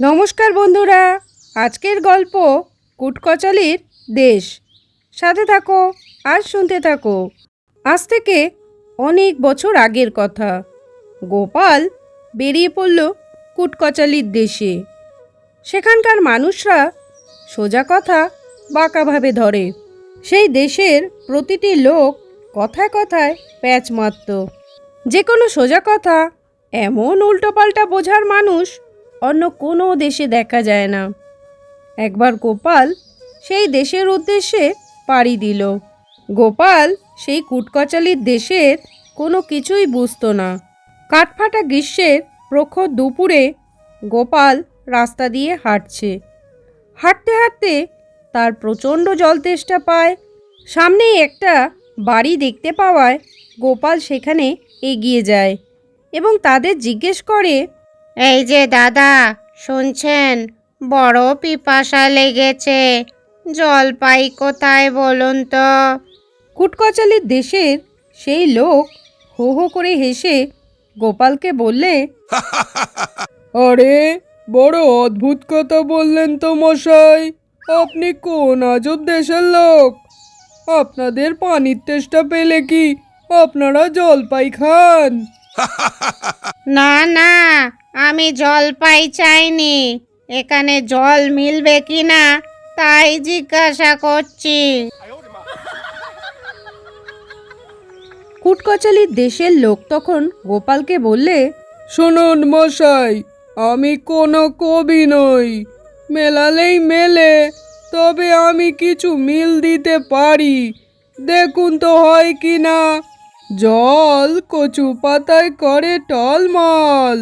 নমস্কার বন্ধুরা, আজকের গল্প কুটকচালির দেশ। সাথে থাকো আর শুনতে থাকো। আজ থেকে অনেক বছর আগের কথা। গোপাল বেরিয়ে পড়ল কুটকচালির দেশে। সেখানকার মানুষরা সোজা কথা বাঁকাভাবে ধরে। সেই দেশের প্রতিটি লোক কথায় কথায় প্যাঁচ মারত। যে কোনো সোজা কথা এমন উল্টোপাল্টা বোঝার মানুষ অন্য কোনো দেশে দেখা যায় না। একবার গোপাল সেই দেশের উদ্দেশ্যে পাড়ি দিল। গোপাল সেই কুটকচালির দেশের কোনো কিছুই বুঝতো না। কাঠফাটা গ্রীষ্মের প্রখর দুপুরে গোপাল রাস্তা দিয়ে হাঁটছে। হাঁটতে হাঁটতে তার প্রচণ্ড জল তেষ্টা পায়। সামনেই একটা বাড়ি দেখতে পাওয়ায় গোপাল সেখানে এগিয়ে যায় এবং তাদের জিজ্ঞেস করে, এই যে দাদা, শুনছেন? বড় পিপাসা লেগেছে, জল পাই কোথায় বলুন তো? কুটকচালির দেশের সেই লোক হো হো করে হেসে গোপালকে বললে, আরে বড় অদ্ভুত কথা বললেন তো মশাই। আপনি কোন আজব দেশের লোক? আপনাদের পানির তেষ্টা পেলে কি আপনারা জলপাই খান? না না, আমি জলপাই চাইনি। এখানে জল মিলবে কি না তাই জিজ্ঞাসা করছি। কুটকচালির দেশের লোক তখন গোপালকে বললে, শুনুন মশাই, আমি কোনো কবি নই। মেলালেই মেলে, তবে আমি কিছু মিল দিতে পারি। দেখুন তো হয় কি না। জল কচু পাতায় করে টলমল,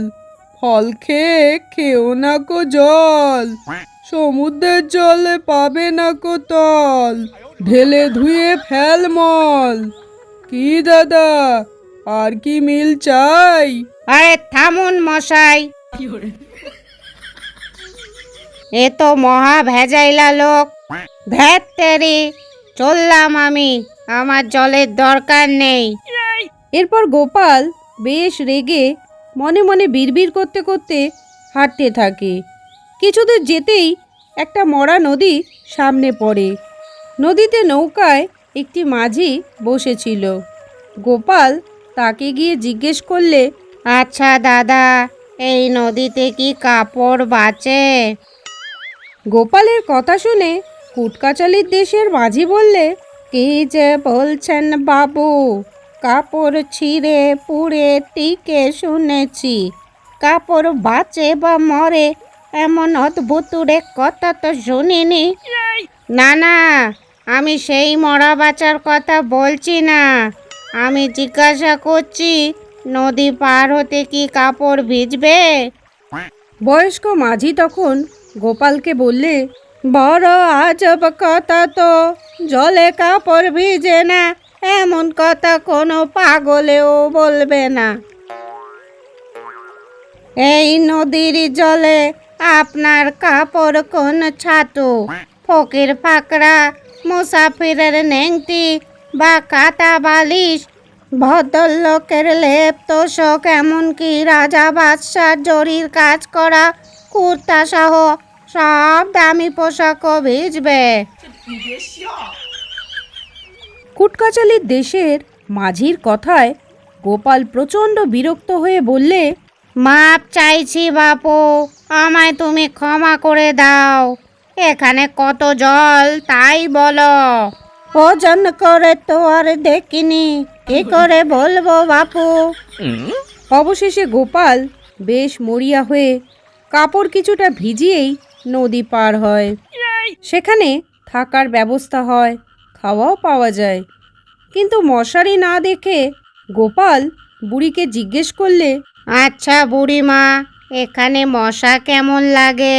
ফল খেয়ে খেও না কো জল। সমুদ্রের জলে পাবে না কো তল, ঢেলে ধুয়ে ফেলমল। কি দাদা, আর কি মিল চাই? আরে থামুন মশাই, এ তো মহা ভেজাইলা লোক। ধ্যাত তেরি, চললাম আমি, আমার জলের দরকার নেই। এরপর গোপাল বেশ রেগে মনে মনে বিড়বিড় করতে করতে হাঁটতে থাকে। কিছুদূর যেতেই একটা মরা নদী সামনে পড়ে। নদীতে নৌকায় একটি মাঝি বসেছিল। গোপাল তাকে গিয়ে জিজ্ঞেস করলে, আচ্ছা দাদা, এই নদীতে কি কাপড় বাঁচে? গোপালের কথা শুনে কুটকাচালির দেশের মাঝি বললে, কি যে বলছেন বাবু, কাপড় ছিঁড়ে পুড়ে টিকে শুনেছি, কাপড় বাঁচে বা মরে এমন অদ্ভুতুরে কথা তো শুনিনি। না না, আমি সেই মরা বাঁচার কথা বলছি না। আমি জিজ্ঞাসা করছি, নদী পার হতে কি কাপড় ভিজবে? বয়স্ক মাঝি তখন গোপালকে বললে, বড় আজব কথা তো, জলে কাপড় ভিজে না এমন কথা কোনো পাগলেও বলবে না। এই নদীর জলে আপনার কাপড় কোন ছাতু, ফকির ফাকরা, মুসাফিরের নেংটি বা কাটা বালিশ, ভদ্রলোকের লেপ তোষক, এমনকি রাজা বাদশার জরির কাজ করা কুর্তা সহ সব দামি পোশাকও ভিজবে। কুটকাচালির দেশের মাঝির কথায় গোপাল প্রচণ্ড বিরক্ত হয়ে বললে, মাপ চাইছি বাপু, আমায় তুমি ক্ষমা করে দাও। এখানে কত জল তাই বলো। ওজন করে তো আর দেখিনি, কি করে বলবো বাপু? অবশেষে গোপাল বেশ মরিয়া হয়ে কাপড় কিছুটা ভিজিয়েই নদী পার হয়। সেখানে থাকার ব্যবস্থা হয়, খাওয়াও পাওয়া যায়। কিন্তু মশারি না দেখে গোপাল বুড়িকে জিজ্ঞেস করলে, আচ্ছা বুড়িমা, এখানে মশা কেমন লাগে?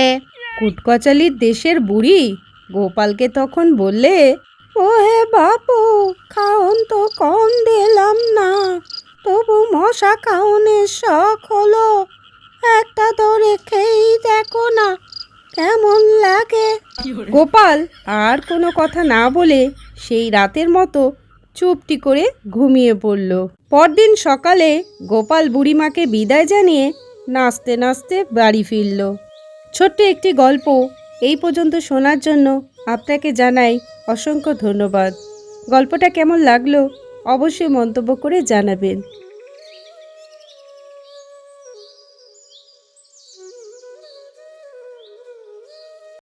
কুটকচালির দেশের বুড়ি গোপালকে তখন বললে, ওহে বাপু, খাওন তো কম দিলাম না, তবু মশা খাওনের শখ হলো। একটা ধরে খেয়েই দেখো না কেমন লাগে। গোপাল আর কোনো কথা না বলে সেই রাতের মতো চুপটি করে ঘুমিয়ে পড়ল। পরদিন সকালে গোপাল বুড়িমাকে বিদায় জানিয়ে নাচতে নাচতে বাড়ি ফিরল। ছোট্ট একটি গল্প এই পর্যন্ত শোনার জন্য আপনাকে জানাই অসংখ্য ধন্যবাদ। গল্পটা কেমন লাগলো অবশ্যই মন্তব্য করে জানাবেন।